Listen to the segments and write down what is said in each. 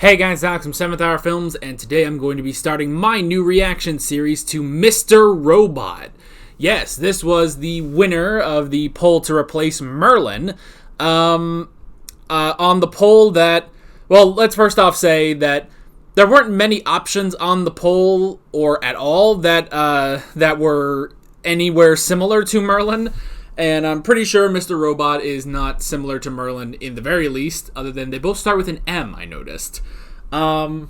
Hey guys, Alex from 7th Hour Films, and today I'm going to be starting my new reaction series to Mr. Robot. Yes, this was the winner of the poll to replace Merlin. On the poll that, well, let's first off say that there weren't many options on the poll, or at all, that were anywhere similar to Merlin. And I'm pretty sure Mr. Robot is not similar to Merlin in the very least, other than they both start with an M, I noticed. But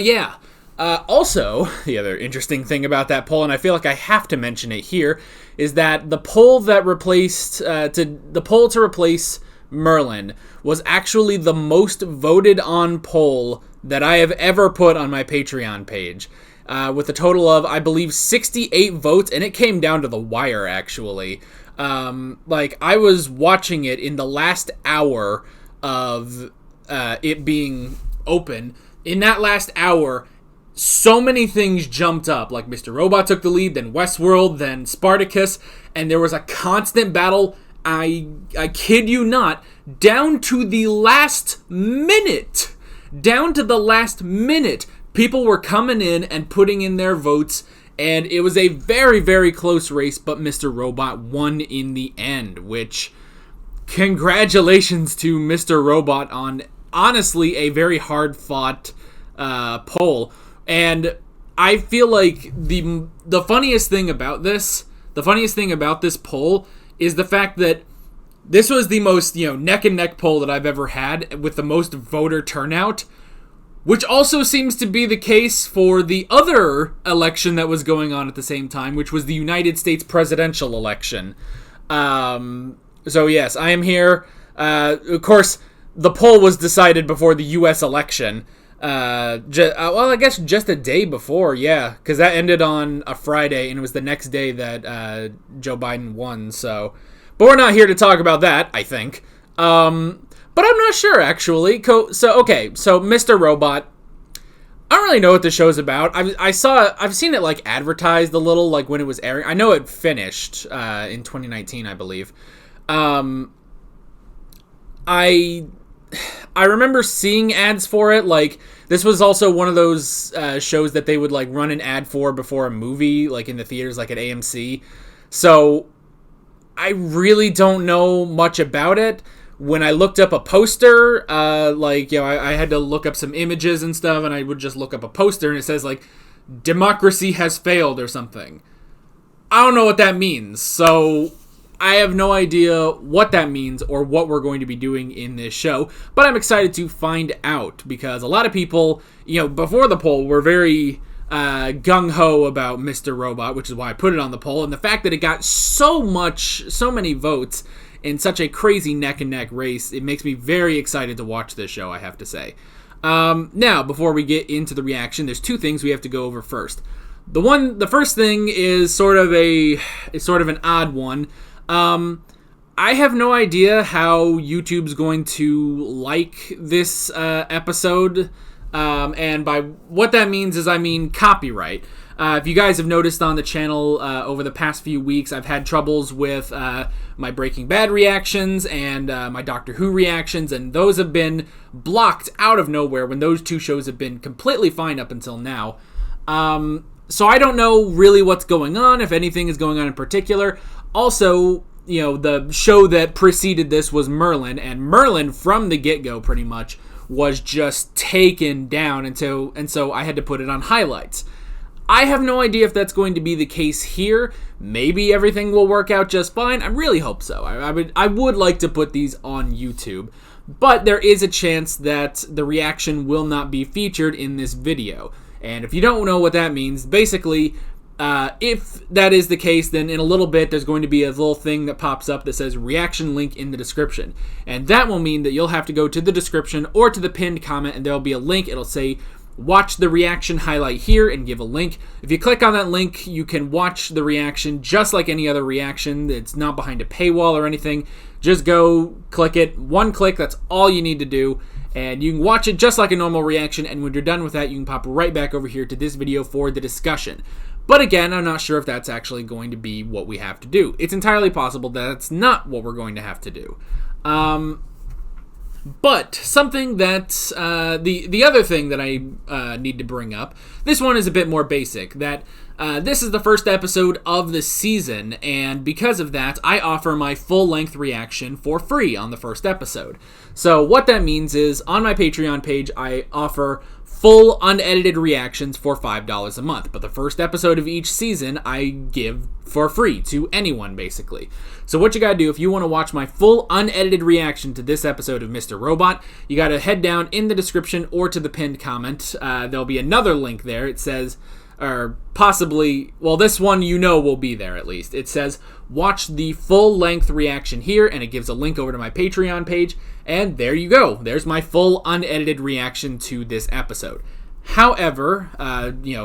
yeah. Also, the other interesting thing about that poll, and I feel like I have to mention it here, is that the poll that replaced, the poll to replace Merlin was actually the most voted on poll that I have ever put on my Patreon page. With a total of, I believe, 68 votes, and it came down to the wire, actually. I was watching it in the last hour of it being open. In that last hour, so many things jumped up. Like, Mr. Robot took the lead, then Westworld, then Spartacus, and there was a constant battle, I kid you not, down to the last minute. Down to the last minute. People were coming in and putting in their votes, and it was a very, very close race, but Mr. Robot won in the end, which, congratulations to Mr. Robot on, honestly, a very hard-fought poll. And I feel like the funniest thing about this poll is the fact that this was the most, neck-and-neck poll that I've ever had with the most voter turnout, which also seems to be the case for the other election that was going on at the same time, which was the United States presidential election. So yes, I am here. Of course, the poll was decided before the U.S. election. I guess just a day before, yeah, because that ended on a Friday, and it was the next day that Joe Biden won. So, but we're not here to talk about that, I think. But I'm not sure, actually. So Mr. Robot, I don't really know what the show's about. I've seen it, advertised a little, when it was airing. I know it finished in 2019, I believe. I remember seeing ads for it. This was also one of those shows that they would, run an ad for before a movie, in the theaters, at AMC. So, I really don't know much about it. When I looked up a poster, I had to look up some images and stuff, and I would just look up a poster, and it says, democracy has failed or something. I don't know what that means, so I have no idea what that means or what we're going to be doing in this show, but I'm excited to find out, because a lot of people, before the poll were very gung-ho about Mr. Robot, which is why I put it on the poll, and the fact that it got so many votes in such a crazy neck-and-neck race, it makes me very excited to watch this show, I have to say. Now, before we get into the reaction, there's two things we have to go over first. The first thing is sort of an odd one. I have no idea how YouTube's going to like this episode, and by what that means is, I mean copyright. If you guys have noticed on the channel over the past few weeks, I've had troubles with my Breaking Bad reactions and my Doctor Who reactions, and those have been blocked out of nowhere when those two shows have been completely fine up until now. So I don't know really what's going on, if anything is going on in particular. Also, the show that preceded this was Merlin, and Merlin from the get-go pretty much was just taken down, and so I had to put it on highlights. I have no idea if that's going to be the case here. Maybe everything will work out just fine. I really hope so. I would like to put these on YouTube, but there is a chance that the reaction will not be featured in this video. And if you don't know what that means, basically, if that is the case, then in a little bit there's going to be a little thing that pops up that says reaction link in the description. And that will mean that you'll have to go to the description or to the pinned comment, and there'll be a link. It'll say watch the reaction highlight here and give a link. If you click on that link, you can watch the reaction just like any other reaction. It's not behind a paywall or anything. Just go click it. One click, that's all you need to do. And you can watch it just like a normal reaction, and when you're done with that, you can pop right back over here to this video for the discussion. But again, I'm not sure if that's actually going to be what we have to do. It's entirely possible that it's not what we're going to have to do. But something that the other thing that I need to bring up, this one is a bit more basic. That this is the first episode of the season, and because of that, I offer my full-length reaction for free on the first episode. So what that means is, on my Patreon page, I offer full unedited reactions for $5 a month, but the first episode of each season I give for free to anyone, basically. So what you gotta do if you want to watch my full unedited reaction to this episode of Mr. Robot, you gotta head down in the description or to the pinned comment. There'll be another link there. It says, or possibly, well, this one will be there at least. It says, watch the full-length reaction here, and it gives a link over to my Patreon page, and there you go. There's my full unedited reaction to this episode. However,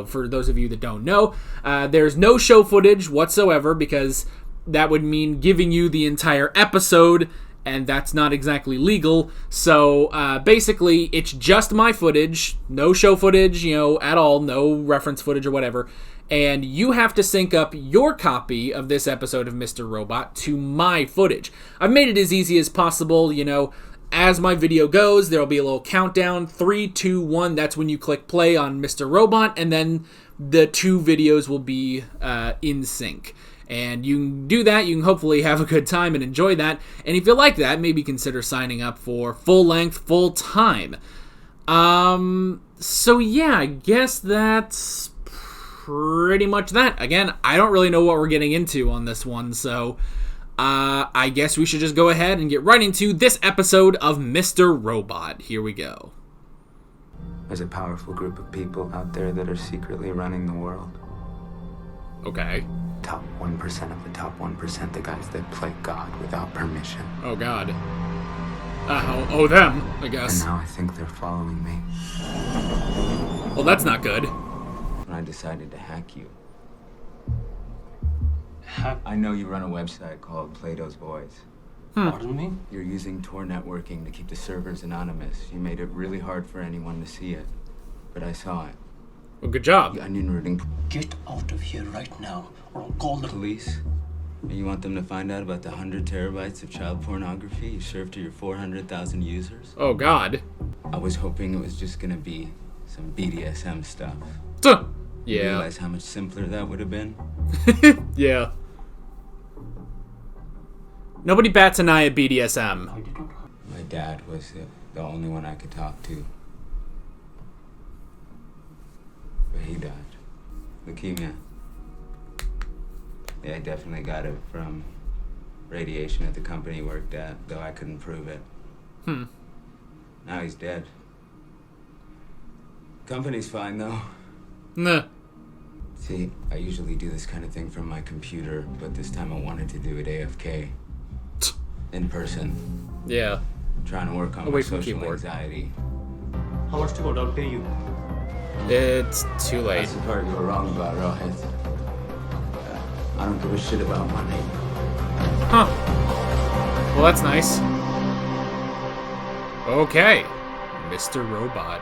for those of you that don't know, there's no show footage whatsoever, because that would mean giving you the entire episode, and that's not exactly legal. So basically, it's just my footage, no show footage, at all, no reference footage or whatever. And you have to sync up your copy of this episode of Mr. Robot to my footage. I've made it as easy as possible, as my video goes, there'll be a little countdown, 3, 2, 1, that's when you click play on Mr. Robot, and then the two videos will be in sync. And you can do that, you can hopefully have a good time and enjoy that, and if you like that, maybe consider signing up for full length, full time. So yeah, I guess that's pretty much that. Again, I don't really know what we're getting into on this one, so I guess we should just go ahead and get right into this episode of Mr. Robot. Here we go. There's a powerful group of people out there that are secretly running the world. Okay. Top 1% of the top 1%, the guys that play God without permission. Oh, God. Them, I guess. And now I think they're following me. Well, that's not good. When I decided to hack you. I know you run a website called Plato's Boys. Pardon me? You're using Tor networking to keep the servers anonymous. You made it really hard for anyone to see it. But I saw it. Well, good job. The onion routing. Get out of here right now, or I'll call the Police? And you want them to find out about the 100 terabytes of child pornography you served to your 400,000 users? Oh, God. I was hoping it was just gonna be some BDSM stuff. Yeah. You realize how much simpler that would have been? Yeah. Nobody bats an eye at BDSM. My dad was the only one I could talk to. But he died. Leukemia. Yeah, I definitely got it from radiation at the company he worked at, though I couldn't prove it. Now he's dead. Company's fine, though. Nah. See, I usually do this kind of thing from my computer, but this time I wanted to do it AFK. In person. Yeah. Trying to work on Away my from social keyboard. anxiety. How much to go? I'll pay you. It's too late. That's the part you were wrong about, Rohit. I don't give a shit about money. Huh. Well, that's nice. Okay. Mr. Robot.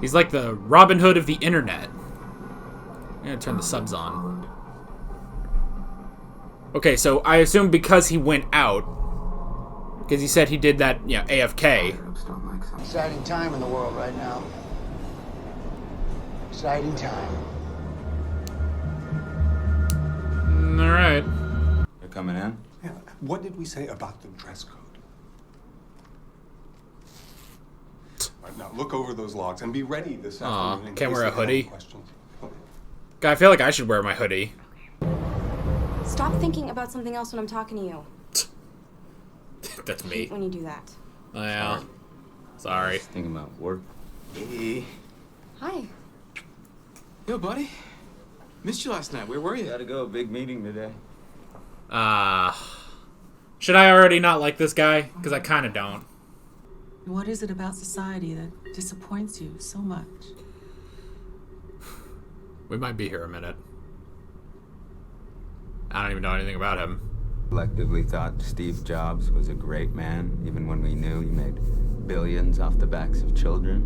He's like the Robin Hood of the internet. I'm gonna turn the subs on. Okay, so I assume because he went out, because he said he did that, AFK. Exciting time in the world right now. Exciting time. All right. You're coming in? Yeah. What did we say about the dress code? All right, now look over those logs and be ready this afternoon. Can't wear a hoodie. Questions. God, I feel like I should wear my hoodie. Stop thinking about something else when I'm talking to you. That's me. When you do that. Oh, yeah. Sorry. Just thinking about work. Hey. Hi. Yo, buddy. Missed you last night. Where were you? Gotta go. Big meeting today. Should I already not like this guy? Because I kind of don't. What is it about society that disappoints you so much? We might be here a minute. I don't even know anything about him. Collectively thought Steve Jobs was a great man, even when we knew he made billions off the backs of children.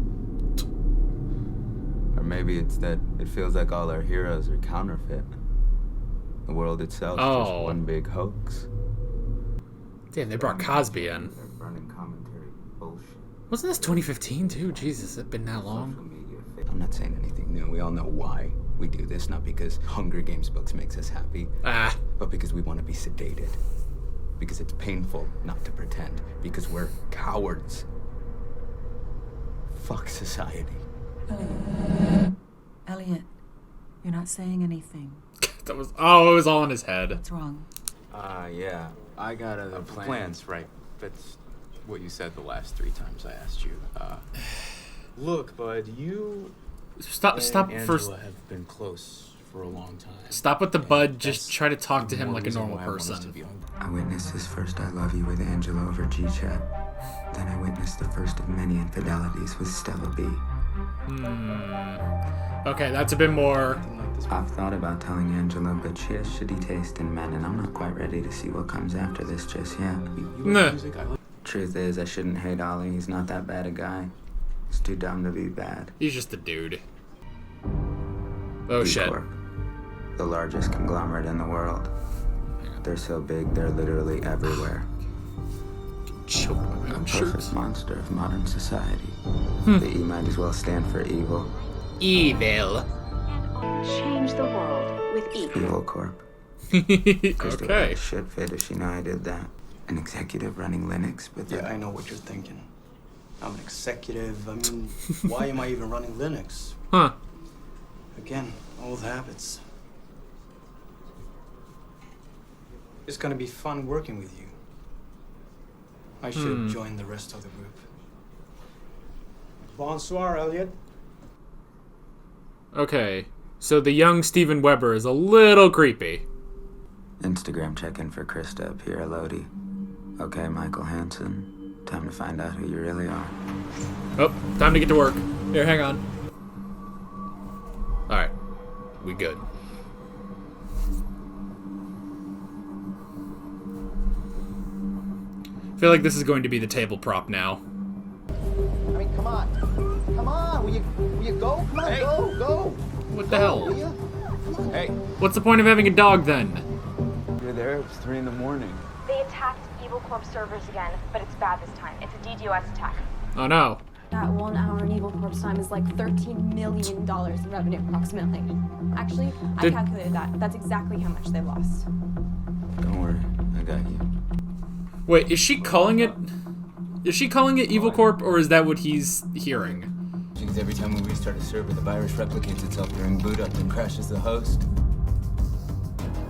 Or maybe it's that it feels like all our heroes are counterfeit. The world itself is just one big hoax. Damn, they brought Cosby in. Running commentary bullshit. Wasn't this 2015 too? Jesus, it's been that long. I'm not saying anything new. We all know why we do this, not because Hunger Games books makes us happy, Ah, but because we want to be sedated. Because it's painful not to pretend. Because we're cowards. Fuck society. Elliot, you're not saying anything. that was. Oh, it was all in his head. What's wrong? Yeah. I got other plans, right? That's what you said the last 3 times I asked you. Look, bud, you Stop and first. Angela have been close for a long time. Stop with the bud. That's Just try to talk to him more like a reason normal why I want us to person. be on- I witnessed his first I love you with Angela over G-Chat. Then I witnessed the first of many infidelities with Stella B. Okay, that's a bit more. I've thought about telling Angela, but she has shitty taste in men, and I'm not quite ready to see what comes after this just yet. Nah. Truth is, I shouldn't hate Ollie. He's not that bad a guy. He's too dumb to be bad. He's just a dude. Oh shit. B-Corp, the largest conglomerate in the world. They're so big, they're literally everywhere. Choke my A own perfect shirt. monster of modern society. The E might as well stand for evil. Evil. Change the world with E. Evil Corp. Crystal got Okay. a shit fit if she know I did that. An executive running Linux, but Yeah, I know what you're thinking. I'm an executive. I mean, why am I even running Linux? Huh. Again, old habits. It's gonna be fun working with you. I should join the rest of the group. Bonsoir, Elliot. Okay. So the young Steven Weber is a little creepy. Instagram check-in for Krista up here, Elodie. Okay, Michael Hansen. Time to find out who you really are. Oh, time to get to work. Here, hang on. Alright. We good. I feel like this is going to be the table prop now. I mean, come on. Come on. Will you go? Come on, go. What the hell? Will you? Hey, What's the point of having a dog then? you're there. It was 3 in the morning. They attacked Evil Corp servers again, but it's bad this time. It's a DDoS attack. Oh no. That 1 hour in Evil Corp's time is like $13 million in revenue, approximately. Actually, I Did- calculated that. That's exactly how much they lost. Don't worry, I got you. Wait, is she calling it... Is she calling it Evil Corp, or is that what he's hearing? Because every time we restart a server, the virus replicates itself during boot up and crashes the host.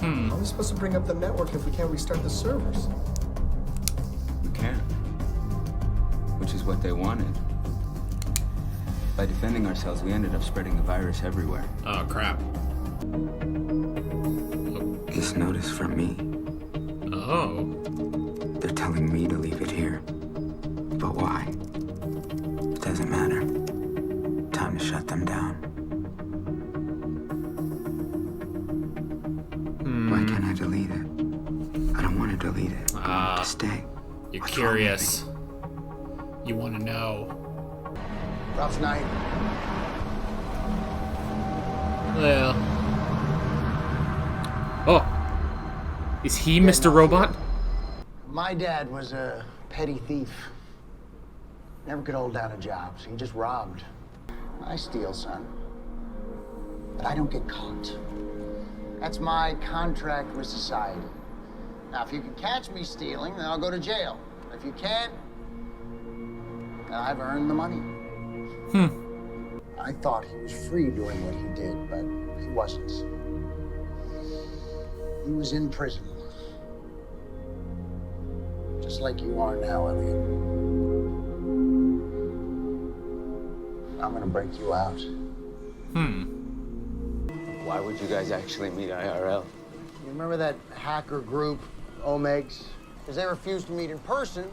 How are we supposed to bring up the network if we can't restart the servers? We can. Which is what they wanted. By defending ourselves, we ended up spreading the virus everywhere. Oh, crap. This notice from me. Oh. They're telling me to leave it here. But why? It doesn't matter. Time to shut them down. Why can't I delete it? I don't want to delete it. I want it to stay. You're What's wrong with curious. You want to know. Props 9. Well. Oh. Is he Mr. Robot? My dad was a petty thief. Never could hold down a job, so he just robbed. I steal, son. But I don't get caught. That's my contract with society. Now, if you can catch me stealing, then I'll go to jail. If you can't, then I've earned the money. I thought he was free doing what he did, but he wasn't. He was in prison. Just like you are now, Elliot. I'm gonna break you out. Why would you guys actually meet IRL? You remember that hacker group, Omegs? Because they refused to meet in person,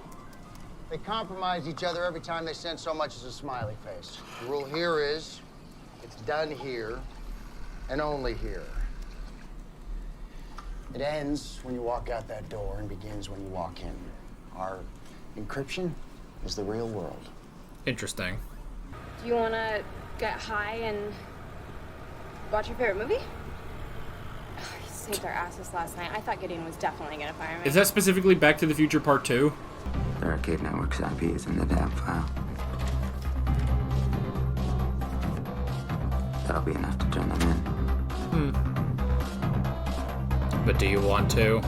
they compromised each other every time they sent so much as a smiley face. The rule here is, it's done here, and only here. It ends when you walk out that door and begins when you walk in. Our encryption is the real world. Interesting. Do you want to get high and watch your favorite movie? saved our asses last night. I thought Gideon was definitely gonna fire me. Is that specifically Back to the Future Part 2? The Arcade Network's IP is in the DAB file. That'll be enough to turn them in. But do you want to?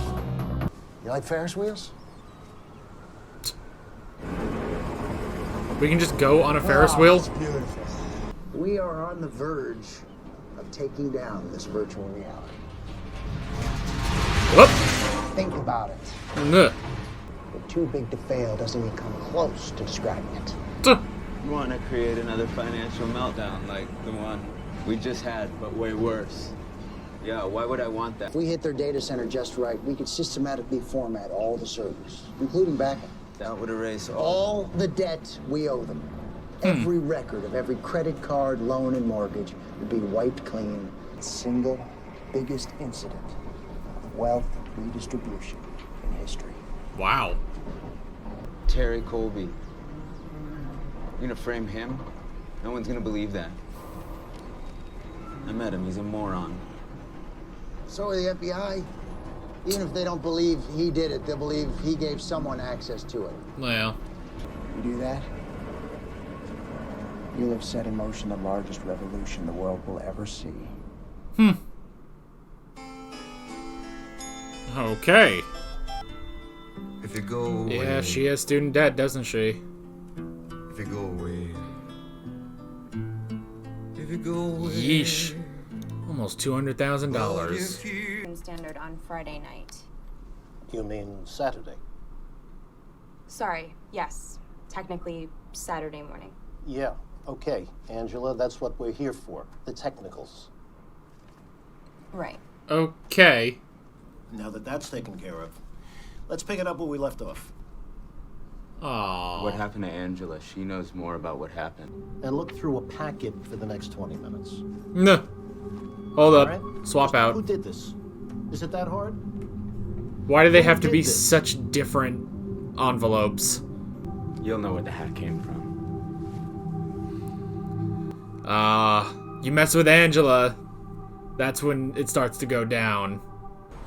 You like Ferris wheels? We can just go on a Ferris wheel? It's beautiful. We are on the verge of taking down this virtual reality. Whoop! Think about it. Nuh. We're too big to fail doesn't even come close to describing it. Tuh. You want to create another financial meltdown like the one we just had, but way worse. Yeah, why would I want that? If we hit their data center just right, we could systematically format all the servers, including backup. That would erase All the debt we owe them. Every record of every credit card, loan, and mortgage would be wiped clean. The single biggest incident of wealth redistribution in history. Wow. Terry Colby. You're gonna frame him? No one's gonna believe that. I met him, he's a moron. So are the FBI. Even if they don't believe he did it, they'll believe he gave someone access to it. Well. You do that, you'll have set in motion the largest revolution the world will ever see. Okay. If you go away. Yeah, she has student debt, doesn't she? If you go away. If you go away. Yeesh. Almost $200,000. Standard on Friday night. You mean Saturday? Sorry, yes. Technically, Saturday morning. Yeah, okay, Angela, that's what we're here for. The technicals. Right. Okay. Now that that's taken care of, let's pick it up where we left off. Aww. What happened to Angela? She knows more about what happened. And look through a packet for the next 20 minutes. No. Hold up. All right? Swap out. Who did this? Is it that hard? Why do they have to did be this? such different envelopes? You'll know where the hat came from. You mess with Angela, that's when it starts to go down.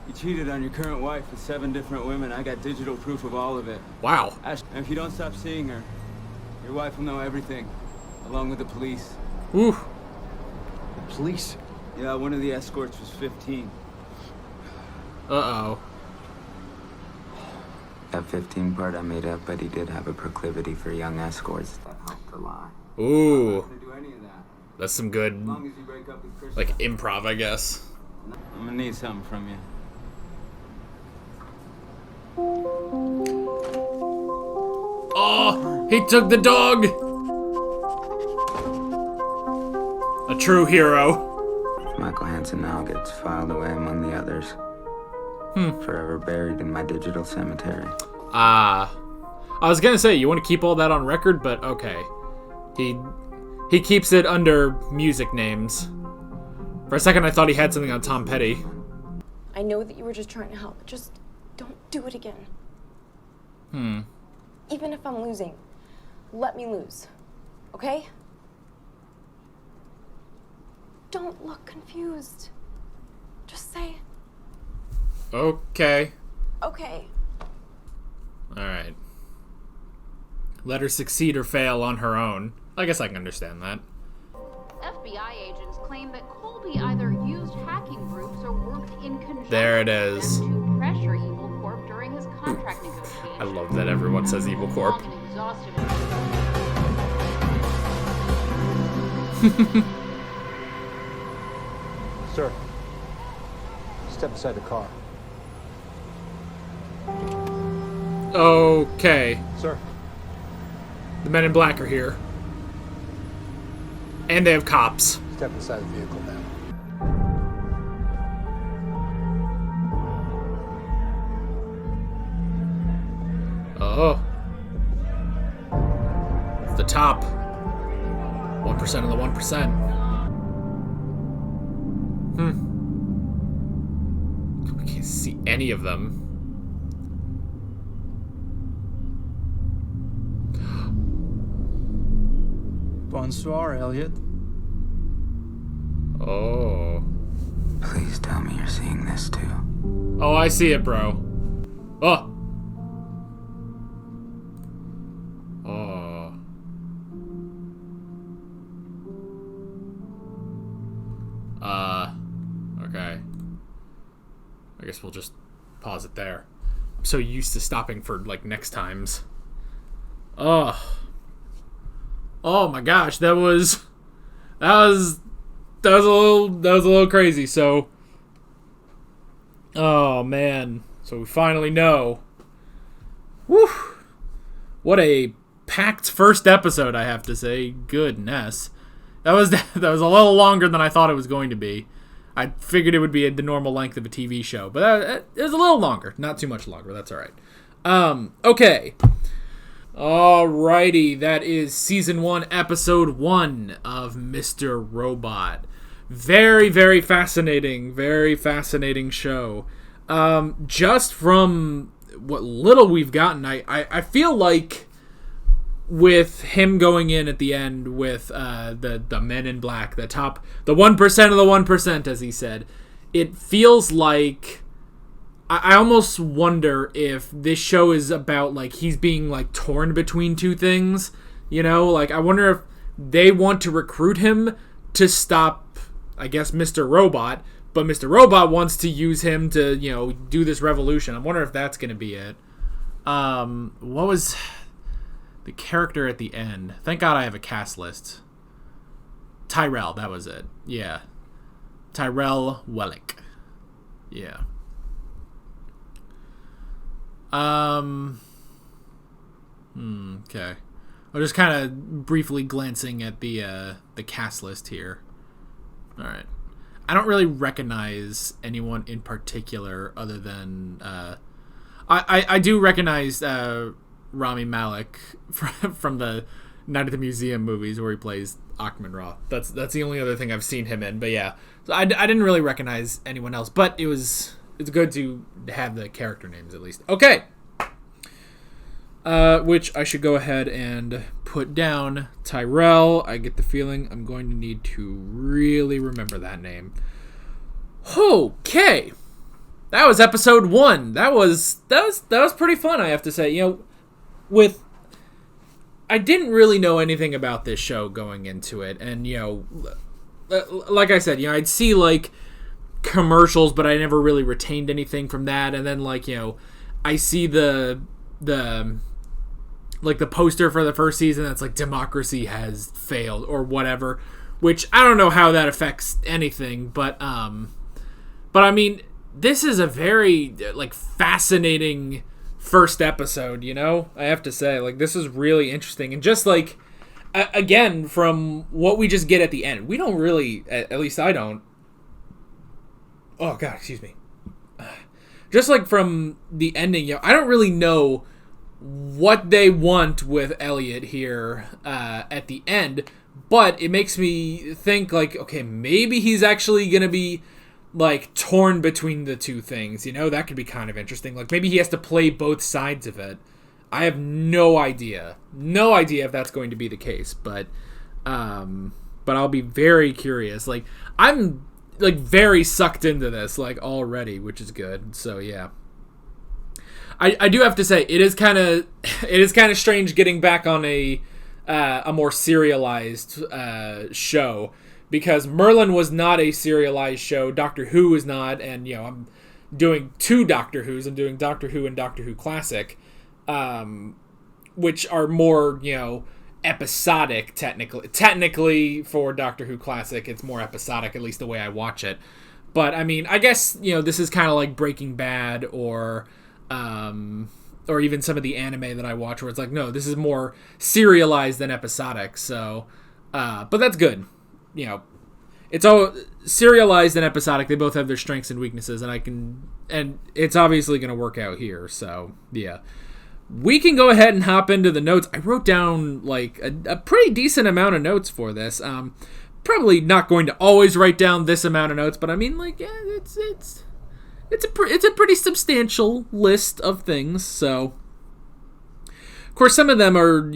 You cheated on your current wife with 7 different women. I got digital proof of all of it. Wow. Ash, and if you don't stop seeing her, your wife will know everything, along with the police. Ooh. The police? Yeah, one of the escorts was 15. Uh-oh. That 15 part I made up, but he did have a proclivity for young escorts. That helped a lot. Ooh. I'm not gonna do any of that. That's some good, As long as you break up with Chris. like, improv, I guess. I'm gonna need something from you. Oh, he took the dog! A true hero. Michael Hansen now gets filed away among the others. Forever buried in my digital cemetery. I was gonna say, you want to keep all that on record, but okay. He keeps it under music names. For a second, I thought he had something on Tom Petty. I know that you were just trying to help. Just don't do it again. Even if I'm losing, let me lose. Okay? Don't look confused. Just say, Okay. okay. Alright. Let her succeed or fail on her own. I guess I can understand that. FBI agents claim that Colby either used hacking groups or worked in conjunction There it with is. them to pressure Evil Corp during his contract negotiations. I love that everyone says Evil Corp. Long and exhaustive. Sir, step inside the car. Okay. Sir. The men in black are here. And they have cops. Step inside the vehicle now. Oh. It's the top. 1% of the 1%. We can't see any of them. Bonsoir, Elliot. Oh. Please tell me you're seeing this too. Oh, I see it, bro. Oh. Oh. Okay. I guess we'll just pause it there. I'm so used to stopping for, like, next times. Oh. Oh my gosh, that was a little crazy, so... Oh, man. So we finally know. Whew. What a packed first episode, I have to say. Goodness. That was a little longer than I thought it was going to be. I figured it would be the normal length of a TV show, but it was a little longer. Not too much longer. That's all right. Okay. Alrighty. That is Season 1, Episode 1 of Mr. Robot. Very, very fascinating show. Just from what little we've gotten, I feel like with him going in at the end with the Men in Black, the 1% of the 1%, as he said, it feels like I almost wonder if this show is about, like, he's being, like, torn between two things, you know? Like, I wonder if they want to recruit him to stop, I guess, Mr. Robot, but Mr. Robot wants to use him to, you know, do this revolution. I wonder if that's going to be it. What was the character at the end? Thank God I have a cast list. Tyrell, that was it. Yeah. Tyrell Wellick. Yeah. Okay. I'm just kind of briefly glancing at the cast list here. All right. I don't really recognize anyone in particular other than I do recognize Rami Malek from the Night at the Museum movies where he plays Achman Ra. That's the only other thing I've seen him in. But yeah, so I didn't really recognize anyone else. But it's good to have the character names at least. Okay. Which I should go ahead and put down. Tyrell. I get the feeling I'm going to need to really remember that name. Okay. That was episode 1. That was pretty fun, I have to say. You know, I didn't really know anything about this show going into it, and you know, like I said, you know, I'd see like commercials, but I never really retained anything from that. And then, like, you know, I see the poster for the first season that's like democracy has failed or whatever, which I don't know how that affects anything, but I mean, this is a very like fascinating first episode, you know? I have to say, like, this is really interesting, and just like again, from what we just get at the end, we don't really, at least I don't. Oh god, excuse me. Just like from the ending, you know, I don't really know what they want with Elliot here at the end, but it makes me think like, okay, maybe he's actually gonna be like torn between the two things, you know? That could be kind of interesting. Like, maybe he has to play both sides of it. I have no idea if that's going to be the case, but I'll be very curious. Like, I'm like very sucked into this like already, which is good. So yeah, I do have to say it is kind of strange getting back on a more serialized show, because Merlin was not a serialized show, Doctor Who is not, and you know, I'm doing 2 Doctor Who's. I'm doing Doctor Who and Doctor Who Classic, which are more, you know, episodic technically for Doctor Who Classic. It's more episodic, at least the way I watch it. But I mean, I guess, you know, this is kind of like Breaking Bad or even some of the anime that I watch, where it's like, no, this is more serialized than episodic. So but that's good. You know, it's all serialized and episodic. They both have their strengths and weaknesses, and it's obviously going to work out here. So yeah, we can go ahead and hop into the notes. I wrote down like a pretty decent amount of notes for this. Probably not going to always write down this amount of notes, but I mean, like, yeah, it's a pretty substantial list of things. So Of course, some of them are,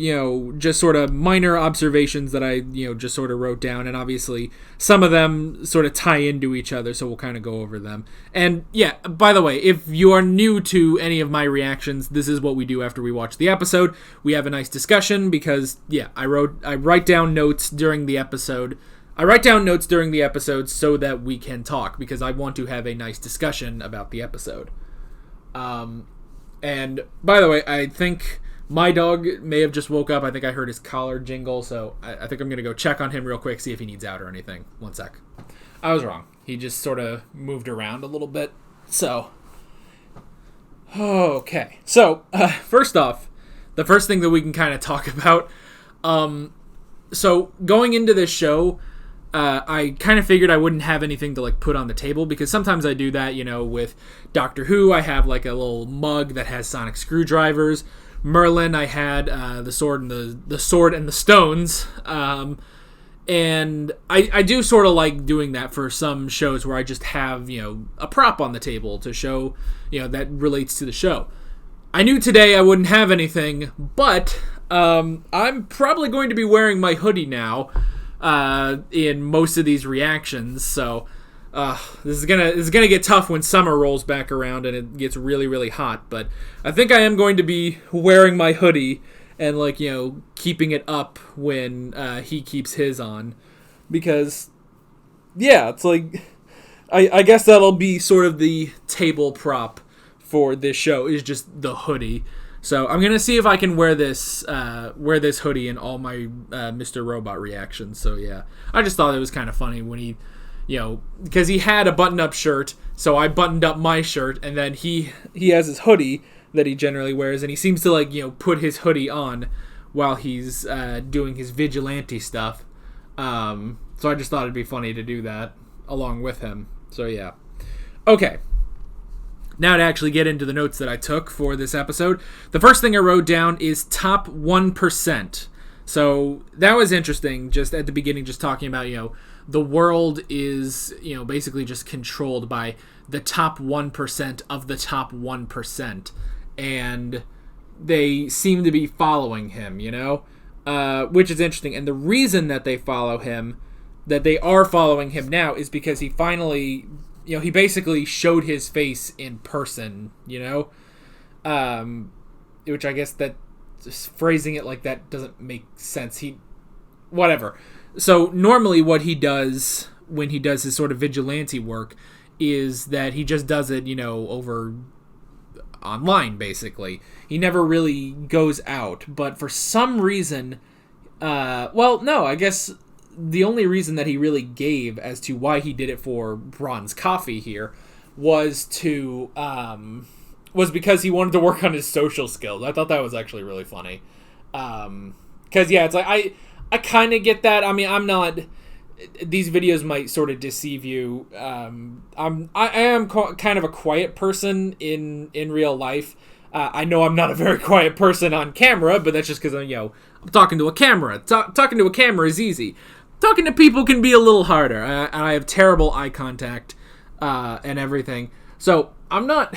just sort of minor observations that I, just sort of wrote down. And obviously, some of them sort of tie into each other, so we'll kind of go over them. And yeah, by the way, if you are new to any of my reactions, this is what we do after we watch the episode. We have a nice discussion because, yeah, I write down notes during the episode. I write down notes during the episode so that we can talk, because I want to have a nice discussion about the episode. And by the way, I think my dog may have just woke up. I think I heard his collar jingle, so I think I'm going to go check on him real quick, see if he needs out or anything. One sec. I was wrong. He just sort of moved around a little bit. So, okay. So, first off, the first thing that we can kind of talk about, so going into this show, I kind of figured I wouldn't have anything to put on the table, because sometimes I do that, with Doctor Who. I have a little mug that has sonic screwdrivers. Merlin, I had the sword and the sword and the stones. And I do sort of like doing that for some shows where I just have, a prop on the table to show, that relates to the show. I knew today I wouldn't have anything, but I'm probably going to be wearing my hoodie now in most of these reactions, so this is gonna get tough when summer rolls back around and it gets really, really hot. But I think I am going to be wearing my hoodie and keeping it up when he keeps his on, because yeah, it's I guess that'll be sort of the table prop for this show, is just the hoodie. So I'm gonna see if I can wear this hoodie in all my Mr. Robot reactions. So yeah, I just thought it was kind of funny when he, because he had a button-up shirt, so I buttoned up my shirt, and then he has his hoodie that he generally wears, and he seems to put his hoodie on while he's doing his vigilante stuff. So I just thought it'd be funny to do that along with him. So yeah, okay. Now to actually get into the notes that I took for this episode, the first thing I wrote down is top 1%. So that was interesting, just at the beginning, just talking about, the world is, basically just controlled by the top 1% of the top 1%. And they seem to be following him, which is interesting. And the reason that they follow him, that they are following him now, is because he finally... he basically showed his face in person, which I guess that just phrasing it like that doesn't make sense. Whatever. So normally what he does when he does his sort of vigilante work is that he just does it, over online, basically. He never really goes out, but for some reason, I guess the only reason that he really gave as to why he did it for Bronze Coffee here was because he wanted to work on his social skills. I thought that was actually really funny. Because yeah, it's I kind of get that. I mean, I'm not. These videos might sort of deceive you. I am kind of a quiet person in real life. I know I'm not a very quiet person on camera, but that's just because I'm talking to a camera. Talking to a camera is easy. Talking to people can be a little harder. I have terrible eye contact and everything. So I'm not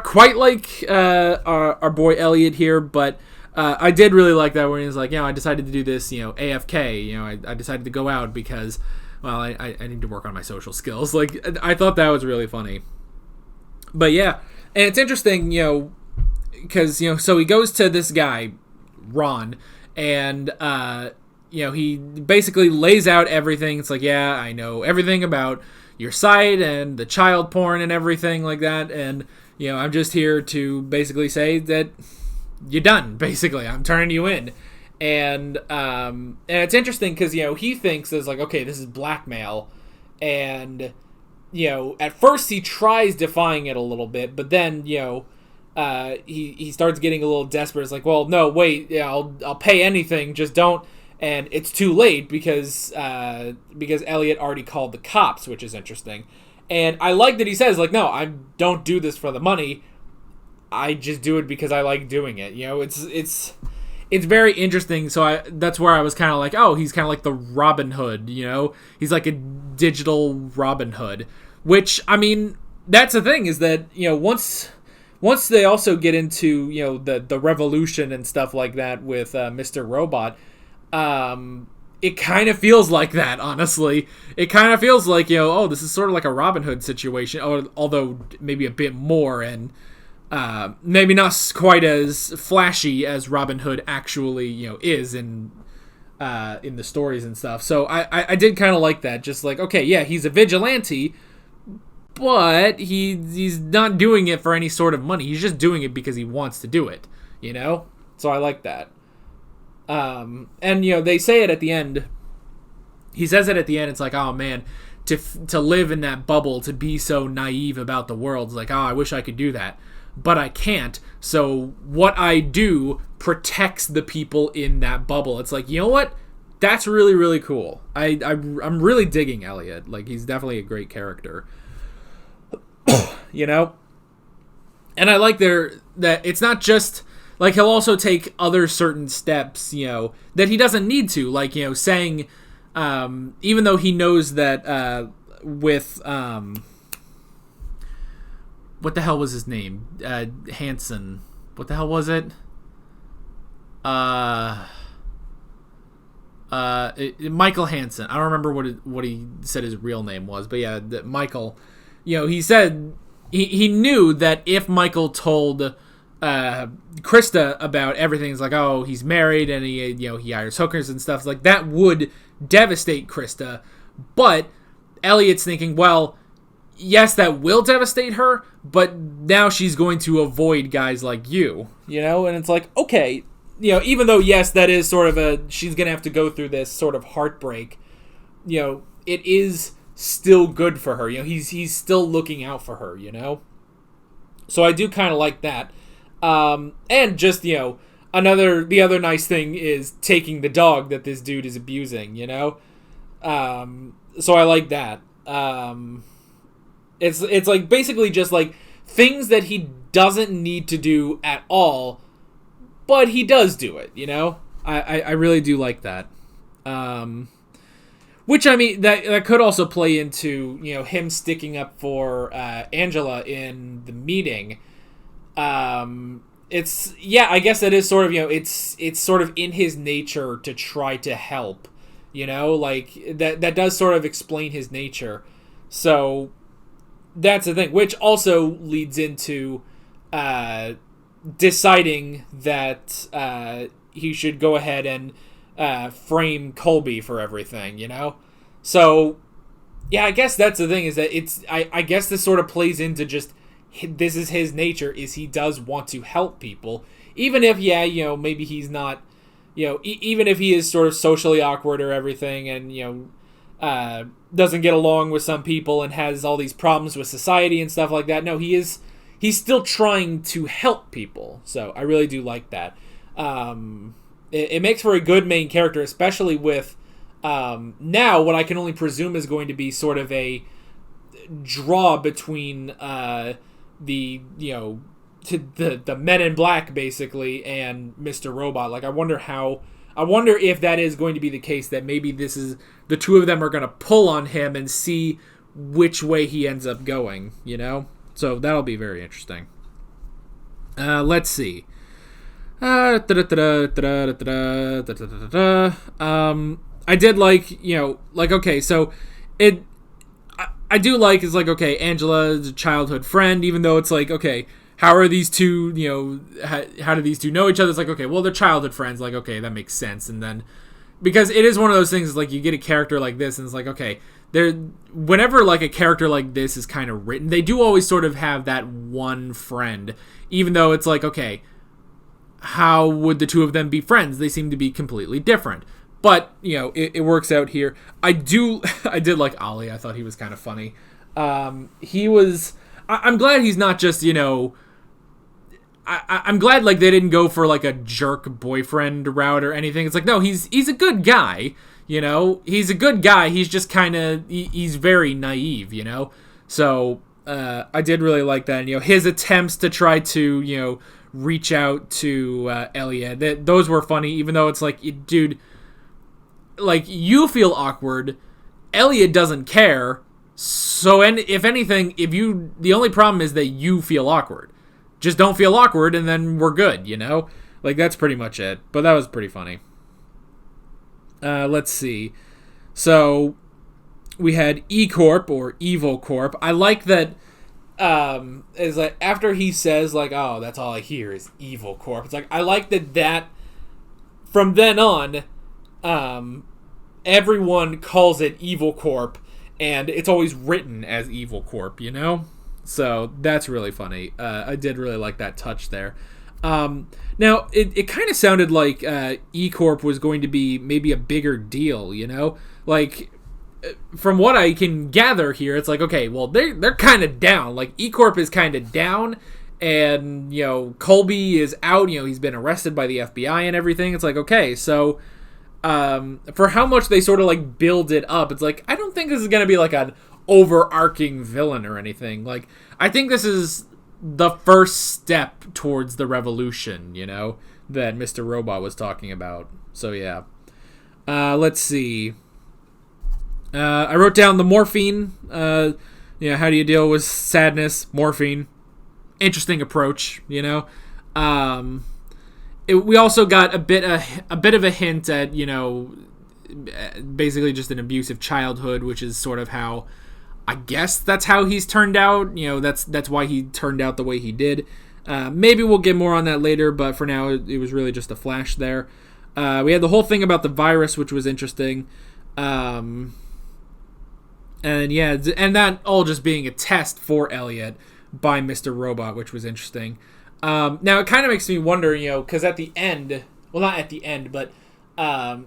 quite like our boy Elliot here, but I did really like that when he was like, I decided to do this, AFK. I decided to go out because, well, I need to work on my social skills. I thought that was really funny. But yeah, and it's interesting, because so he goes to this guy, Ron, and he basically lays out everything. It's like, yeah, I know everything about your site and the child porn and everything like that, and I'm just here to basically say that you're done. Basically, I'm turning you in, and it's interesting because he thinks it's like, okay, this is blackmail, and at first he tries defying it a little bit, but then he starts getting a little desperate. It's like, well, no, wait, I'll pay anything, just don't. And it's too late because Elliot already called the cops, which is interesting. And I like that he says, no, I don't do this for the money. I just do it because I like doing it. It's very interesting. So that's where I was kind of like, oh, he's kind of like the Robin Hood. He's like a digital Robin Hood. Which, I mean, that's the thing is that once once they also get into, you know, the revolution and stuff like that with Mr. Robot, it kind of feels like that, honestly. It kind of feels like, you know, oh, this is sort of like a Robin Hood situation, although maybe a bit more, and maybe not quite as flashy as Robin Hood actually, you know, is in the stories and stuff. So I did kind of like that. Just like, okay, yeah, he's a vigilante, but he's not doing it for any sort of money. He's just doing it because he wants to do it, you know? So I like that. And, you know, they say it at the end. He says it at the end. It's like, oh, man, to live in that bubble, to be so naive about the world. It's like, oh, I wish I could do that. But I can't. So what I do protects the people in that bubble. It's like, you know what? That's really, really cool. I'm really digging Elliot. Like, he's definitely a great character. You know? And I like that it's not just... Like, he'll also take other certain steps, you know, that he doesn't need to. Like, you know, saying... even though he knows that with... what the hell was his name? Hansen. What the hell was it? Michael Hansen. I don't remember what he said his real name was, but yeah, Michael. You know, he said he knew that if Michael told Krista about everything, it's like, oh, he's married and he hires hookers and stuff, like that would devastate Krista. But Elliot's thinking, well, yes, that will devastate her, but now she's going to avoid guys like you, you know? And it's like, okay, you know, even though, yes, that is sort of she's going to have to go through this sort of heartbreak, you know, it is still good for her. You know, he's still looking out for her, you know? So I do kind of like that. And just, you know, the other nice thing is taking the dog that this dude is abusing, you know? So I like that. It's like basically just like things that he doesn't need to do at all, but he does do it, you know? I really do like that. Which, I mean, that could also play into, you know, him sticking up for Angela in the meeting. It's, yeah, I guess that is sort of, you know, it's sort of in his nature to try to help, you know? Like, that does sort of explain his nature. So that's the thing, which also leads into deciding that he should go ahead and frame Colby for everything, you know? So, yeah, I guess that's the thing, is that I guess this sort of plays into just, this is his nature, is he does want to help people, even if, yeah, you know, maybe he's not, you know, even if he is sort of socially awkward or everything, and, you know, doesn't get along with some people and has all these problems with society and stuff like that. No, he's still trying to help people. So I really do like that. It makes for a good main character, especially with now what I can only presume is going to be sort of a draw between the Men in Black basically and Mr. Robot. Like, I wonder if that is going to be the case, that maybe this is the two of them are going to pull on him and see which way he ends up going, you know? So that'll be very interesting. Let's see. I did like, you know, like, okay, so I do like, is like, okay, Angela is a childhood friend, even though it's like, okay, how are these two, you know, how do these two know each other? It's like, okay, well, they're childhood friends. Like, okay, that makes sense. And then, because it is one of those things, like, you get a character like this, and it's like, okay, whenever, like, a character like this is kind of written, they do always sort of have that one friend, even though it's like, okay, how would the two of them be friends? They seem to be completely different. But, you know, it works out here. I did like Ollie. I thought he was kind of funny. I'm glad he's not just, you know, I'm glad, like, they didn't go for, like, a jerk boyfriend route or anything. It's like, no, he's a good guy, you know? He's a good guy. He's just kind of, he's very naive, you know? So, I did really like that. And, you know, his attempts to try to, you know, reach out to Elliot, those were funny, even though it's like, dude, like, you feel awkward, Elliot doesn't care, so if anything, the only problem is that you feel awkward. just don't feel awkward, and then we're good, you know? Like, that's pretty much it. But that was pretty funny. Let's see. So, we had E-Corp, or Evil Corp. I like that, is like, after he says, like, oh, that's all I hear is Evil Corp. It's like, I like that from then on, everyone calls it Evil Corp, and it's always written as Evil Corp, you know? So, that's really funny. I did really like that touch there. Now, it kind of sounded like E-Corp was going to be maybe a bigger deal, you know? Like, from what I can gather here, it's like, okay, well, they're kind of down. Like, E-Corp is kind of down, and, you know, Colby is out. You know, he's been arrested by the FBI and everything. It's like, okay, so for how much they sort of, like, build it up, it's like, I don't think this is going to be, like, an overarching villain or anything. Like, I think this is the first step towards the revolution, you know, that Mr. Robot was talking about. So, yeah. Let's see. I wrote down the morphine. You know, how do you deal with sadness? Morphine. Interesting approach, you know. We also got a bit of a hint at, you know, basically just an abusive childhood, which is sort of how, I guess that's how he's turned out. You know, that's why he turned out the way he did. Maybe we'll get more on that later, but for now, it was really just a flash there. We had the whole thing about the virus, which was interesting. And yeah, and that all just being a test for Elliot by Mr. Robot, which was interesting. Now, it kind of makes me wonder, you know, because at the end, well, not at the end, but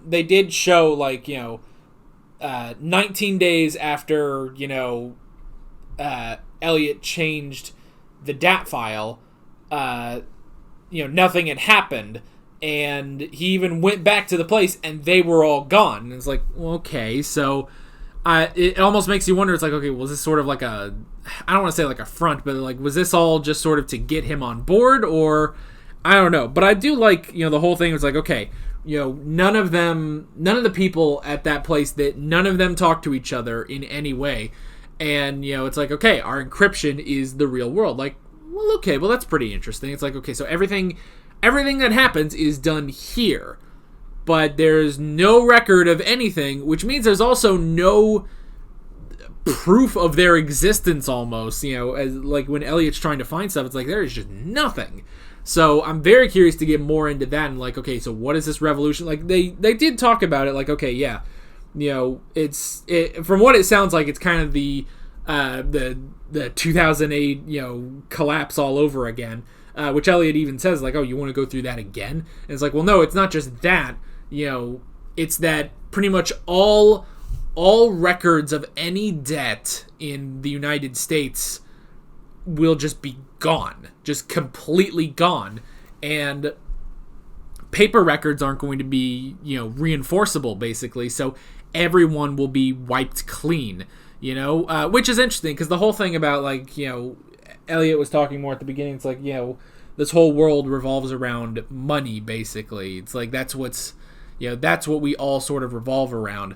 they did show, like, you know, 19 days after, you know, Elliot changed the DAT file, you know, nothing had happened, and he even went back to the place, and they were all gone. And it's like, well, okay, so it almost makes you wonder, it's like, okay, was this sort of like a, I don't want to say like a front, but like, was this all just sort of to get him on board, or, I don't know. But I do like, you know, the whole thing was like, okay, you know, none of the people at that place, that none of them talk to each other in any way. And, you know, it's like, okay, our encryption is the real world. Like, well, okay, well, that's pretty interesting. It's like, okay, so everything that happens is done here, but there's no record of anything, which means there's also no proof of their existence almost, you know, as like when Elliot's trying to find stuff, it's like there is just nothing. So I'm very curious to get more into that and like, okay, so what is this revolution? Like they did talk about it, like, okay, yeah, you know, from what it sounds like, it's kind of the 2008, you know, collapse all over again, which Elliot even says, like, oh, you want to go through that again? And it's like, well, no, it's not just that, you know, it's that pretty much all records of any debt in the United States will just be gone, just completely gone, and paper records aren't going to be, you know, reinforceable, basically, so everyone will be wiped clean, you know, which is interesting, because the whole thing about, like, you know, Elliot was talking more at the beginning, it's like, you know, this whole world revolves around money, basically. It's like, that's what's, you know, that's what we all sort of revolve around.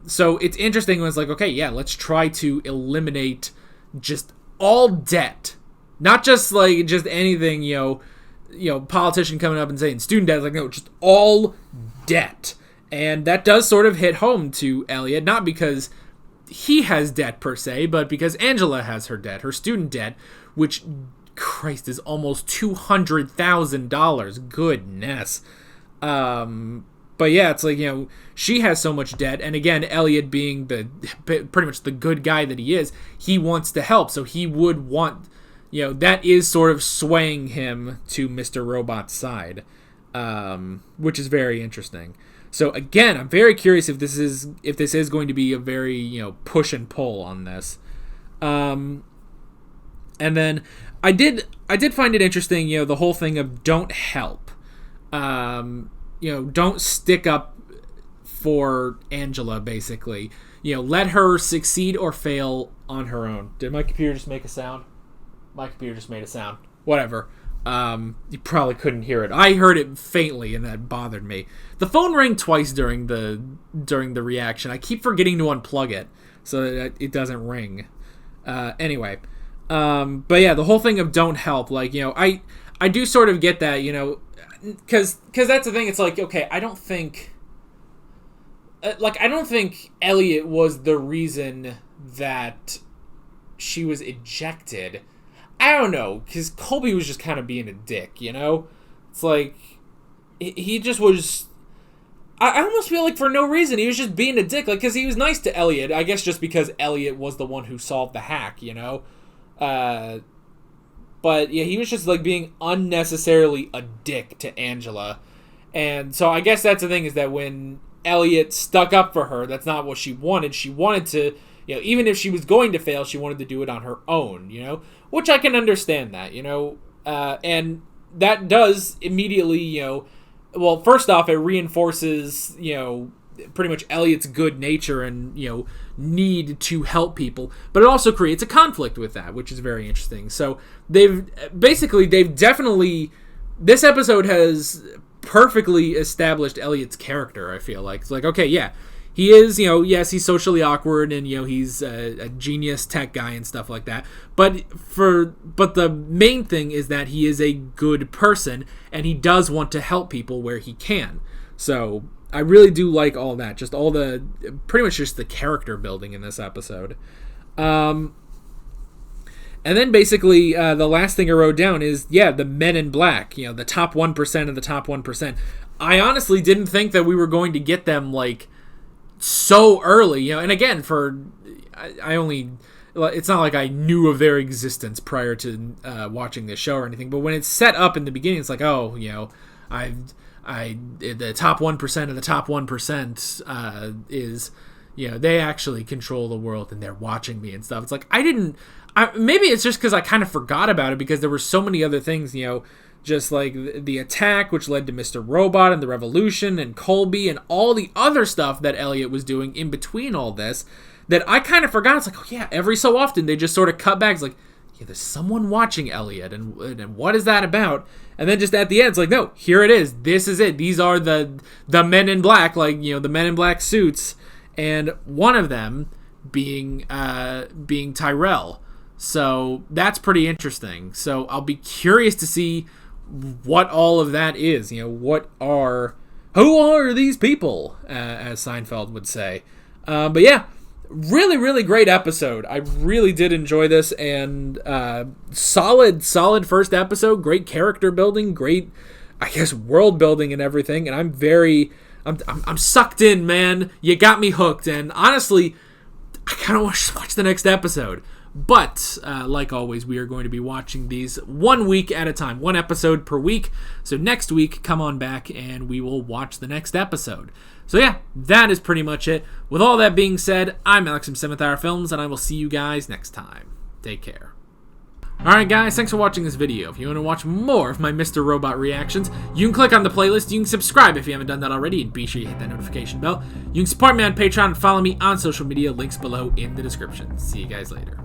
So it's interesting when it's like, okay, yeah, let's try to eliminate just all debt, not just like just anything, you know, politician coming up and saying student debt, like, no, just all debt. And that does sort of hit home to Elliot, not because he has debt per se, but because Angela has her debt, her student debt, which, Christ, is almost $200,000. Goodness. But yeah, it's like, you know, she has so much debt, and again, Elliot being pretty much the good guy that he is, he wants to help, so he would want, you know, that is sort of swaying him to Mr. Robot's side, which is very interesting. So again, I'm very curious if this is going to be a very, you know, push and pull on this. And then I did find it interesting, you know, the whole thing of don't help. You know, don't stick up for Angela, basically. You know, let her succeed or fail on her own. Did my computer just make a sound? My computer just made a sound. Whatever. You probably couldn't hear it. I heard it faintly, and that bothered me. The phone rang twice during the reaction. I keep forgetting to unplug it so that it doesn't ring. Anyway. But yeah, the whole thing of don't help, like, you know, I do sort of get that, you know, because that's the thing. It's like, okay, I don't think Elliot was the reason that she was ejected. I don't know, because Colby was just kind of being a dick, you know? It's like, he just was... I almost feel like for no reason, he was just being a dick, like, because he was nice to Elliot, I guess just because Elliot was the one who solved the hack, you know? But, yeah, he was just, like, being unnecessarily a dick to Angela. And so I guess that's the thing, is that when Elliot stuck up for her, that's not what she wanted. She wanted to... You know, even if she was going to fail, she wanted to do it on her own, you know? Which I can understand that, you know? And that does immediately, you know... Well, first off, it reinforces, you know, pretty much Elliot's good nature and, you know, need to help people. But it also creates a conflict with that, which is very interesting. So, they've definitely... This episode has perfectly established Elliot's character, I feel like. It's like, okay, yeah... He is, you know, yes, he's socially awkward and, you know, he's a genius tech guy and stuff like that. But the main thing is that he is a good person and he does want to help people where he can. So I really do like all that. Just all pretty much just the character building in this episode. And then basically the last thing I wrote down is, yeah, the Men in Black, you know, the top 1% of the top 1%. I honestly didn't think that we were going to get them, like, so early, you know, and again, it's not like I knew of their existence prior to watching this show or anything, but when it's set up in the beginning, it's like, oh, you know, the top 1% of the top 1% is, you know, they actually control the world and they're watching me and stuff. It's like, maybe it's just because I kind of forgot about it because there were so many other things, you know, just like the attack, which led to Mr. Robot and the Revolution and Colby and all the other stuff that Elliot was doing in between all this, that I kind of forgot. It's like, oh yeah, every so often they just sort of cut back. It's like, yeah, there's someone watching Elliot, and what is that about? And then just at the end, it's like, no, here it is. This is it. These are the Men in Black, like, you know, the Men in Black suits, and one of them being Tyrell. So that's pretty interesting. So I'll be curious to see what all of that is, you know, who are these people, as Seinfeld would say. But yeah, really, really great episode. I really did enjoy this, and solid first episode, great character building, great, I guess, world building and everything, and I'm sucked in, man. You got me hooked, and honestly, I kind of want to watch the next episode. But, like always, we are going to be watching these 1 week at a time, 1 episode per week. So next week, come on back and we will watch the next episode. So yeah, that is pretty much it. With all that being said, I'm Alex from 7th Hour Films, and I will see you guys next time. Take care. Alright guys, thanks for watching this video. If you want to watch more of my Mr. Robot reactions, you can click on the playlist, you can subscribe if you haven't done that already, and be sure you hit that notification bell. You can support me on Patreon and follow me on social media, links below in the description. See you guys later.